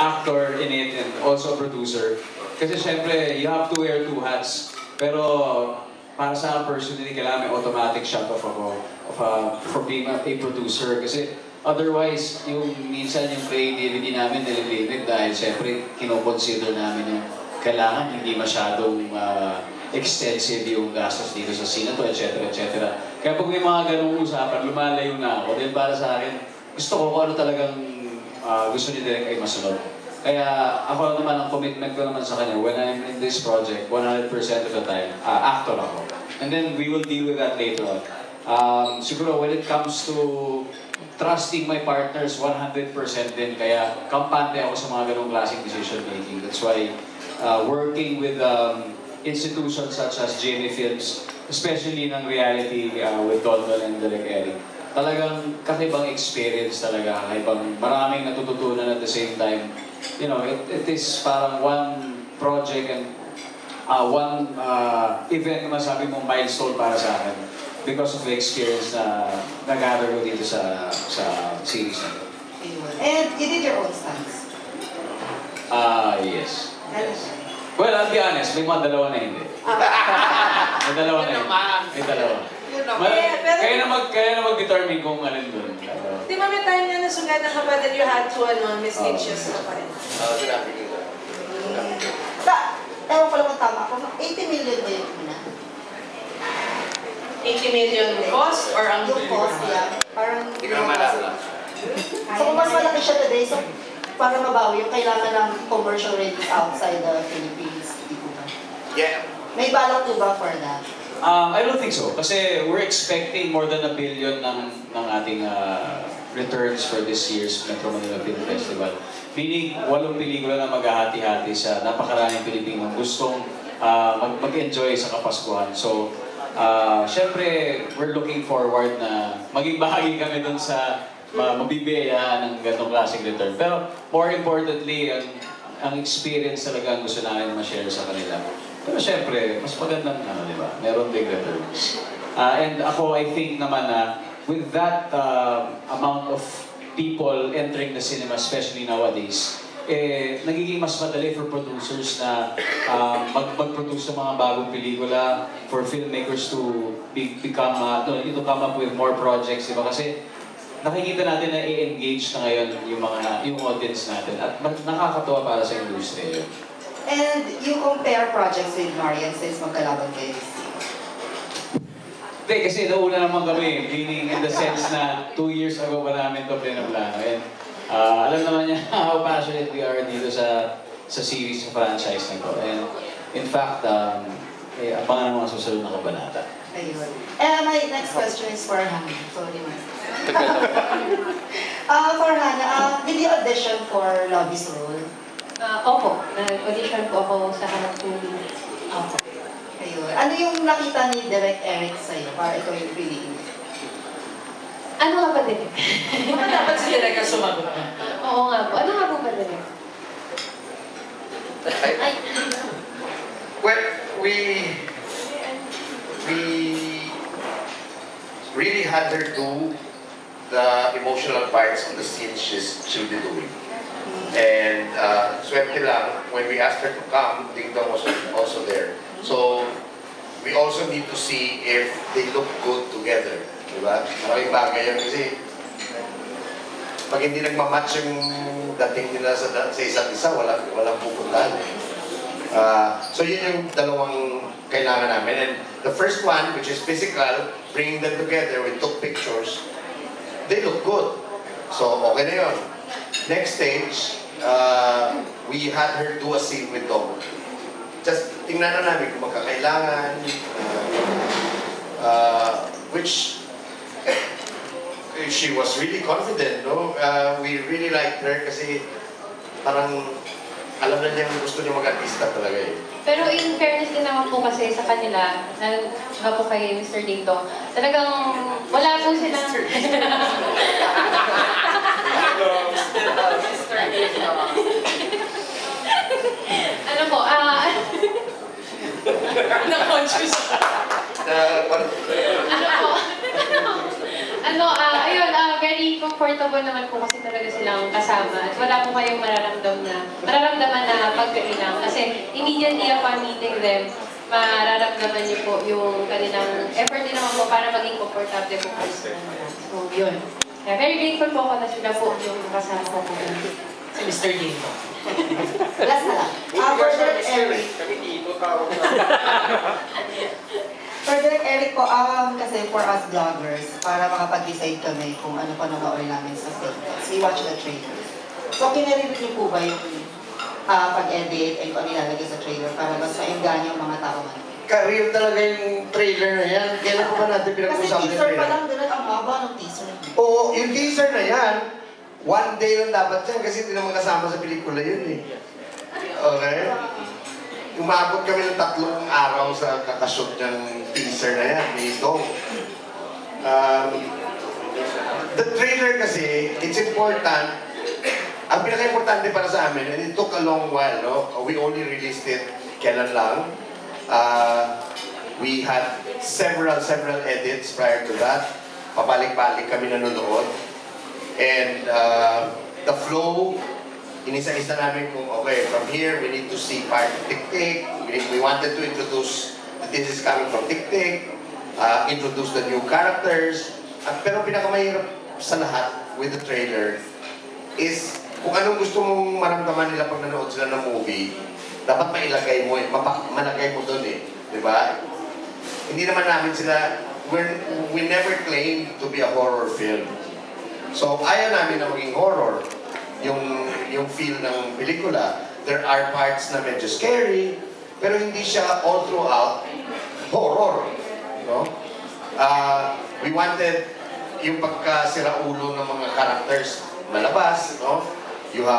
actor in it and also a producer. Kasi syempre, you have to wear two hats. Pero para sa akin personally, kailangan may automatic shut off ako for being a producer. Kasi otherwise, yung minsan yung creativity namin nililimit dahil syempre, kinoconsider namin yung kailangan hindi masyadong extensive yung gastos dito sa scene to, etc. etc. Kaya pag may mga ganung usapan, lumalayo na ako. Then para sa akin, gusto ko kung ano talagang gusto ni Direk ay masunod. Kaya ako naman, ang commitment ko naman sa kanya, when I'm in this project, 100% of the time, actor ako. And then we will deal with that later on. Siguro when it comes to trusting my partners, 100% din. Kaya kampante ako sa mga ganung klaseng decision making. That's why working with institutions such as GMA Films, especially ng reality with Donald and Direk Eric, talagang kakaibang experience talaga, kakaibang maraming natututunan at the same time. You know, it is parang one project and one event na masabi mong milestone para sa akin because of the experience na nag-gather ko dito sa series na ito. And you did your own stunts? Yes. Well, I'll be honest, may mga dalawa na hindi. May dalawa na hindi. May dalawa. Kaya na mag-determine kung alin doon. Di ba may time na nasugatan ka pa that you had to mistakes ka pa rin? Grabe dito. Ewan ko lang kung tama ako, 80 million ba yun muna? 80 million cost or ang yung cost, yeah. Parang... Hindi ko na malala. So kung mas malaki siya today, so para mabawi yung kailangan ng commercial release outside the Philippines. Yeah. May balak po ba for that? I don't think so. Kasi we're expecting more than 1 billion ng ating returns for this year's Metro Manila Film Festival. Meaning, 8 pelikula na maghahati-hati sa napakaraming Pilipinong gustong mag-enjoy sa Kapaskuhan. So, syempre, we're looking forward na maging bahagi kami dun sa mabibiyayaan ng ganitong klaseng return. Pero, more importantly, ang experience talaga ang gusto namin ma-share sa kanila. Pero syempre, mas magandang di ba? Meron big returns. And ako, I think naman na with that amount of people entering the cinema, especially nowadays, nagiging mas madali for producers na mag-produce ng mga bagong pelikula, for filmmakers to to come up with more projects, diba? Kasi nakikita natin na i-engage na ngayon yung audience natin at nakakatuwa para sa industriya yun. And you compare projects with Marian since magkalaban kayo this year? Hindi, kasi nauna naman kami, meaning in the sense na 2 years ago pa namin ito pinaplano. And alam naman niya how passionate we are dito sa series, sa franchise na ito. And in fact, abangan ng mga susunod na kabanata. Ayun. And my next question is for Hannah. Sorry, for Hannah, did you audition for Lovie's role? Opo, nag-audition po ako sa harap ko. Opo. Ayun. Ano yung nakita ni Direk Eric sa'yo para ikaw yung piliin? Ano nga ba, Direk? Baka dapat si Direk ang sumagot. Oo nga po. Ano nga po ba, Direk? Ay. Well, we really had her do the emotional parts on the scenes she'll be doing. And swerte lang, when we asked her to come, Ding Dong was also there. So, we also need to see if they look good together. Diba? Maraming bagay yan kasi pag hindi nagmamatch yung dating nila sa isa't isa, walang pupuntahan. So yun yung dalawang kailangan namin. And the first one, which is physical, bringing them together, we took pictures, they look good. So okay na yun. Next stage, we had her do a scene with Dong. Just tingnan na namin kung magkakailangan, which she was really confident, no? We really liked her kasi parang alam na niya gusto niya mag-artista talaga eh. Pero in fairness din naman po kasi sa kanila, nga po kay Mr. Ding Dong, talagang wala po silang... Ano po, Na-conscious. ayun, very comfortable naman po kasi talaga si silang kasama at wala po kayong mararamdaman na pagkailang. Kasi immediately upon meeting them, mararamdaman niyo po yung kanilang effort din naman po para maging komportable po kayo sa kanila. So, yun. Kaya very grateful po ako na sila po yung kasama ko po. Si Mr. Dito. Last na lang. For Direk Eric. For Direk Eric po, kasi for us vloggers, para makapag-decide kami kung ano pa nang namin sa films. We watch the trailers. So, kinarelate niyo po ba yung pag-edit ay kung ano ilalagay sa trailer para mas mainggan yung mga tao man? Career talaga yung trailer na yan. Kailan ko ba natin Kasi pinag-usapan yung teaser pa trailer? lang, Direk, ang haba ng teaser. Oo, yung teaser na yan, one day lang dapat yan kasi hindi naman kasama sa pelikula yun eh. Okay? Umabot kami ng 3 araw sa kakashoot ng teaser na yan, ni Dong. The trailer kasi, it's important. Ang pinaka-importante para sa amin, and it took a long while, no? We only released it kailan lang. We had several edits prior to that. Pabalik-balik kami nanonood. And the flow, inisa-isa namin kung, okay, from here, we need to see part of Tik-Tik. We wanted to introduce that this is coming from Tik-Tik. Introduce the new characters. Pero pinakamahirap sa lahat with the trailer is kung anong gusto mong maramdaman nila pag nanood sila ng movie, dapat mailagay mo, malagay mo doon eh. Diba? Hindi naman namin sila, we never claimed to be a horror film. So, ayaw namin na maging horror yung feel ng pelikula. There are parts na medyo scary, pero hindi siya all throughout horror. No? We wanted yung pagkasira ulo ng mga characters malabas, no? You have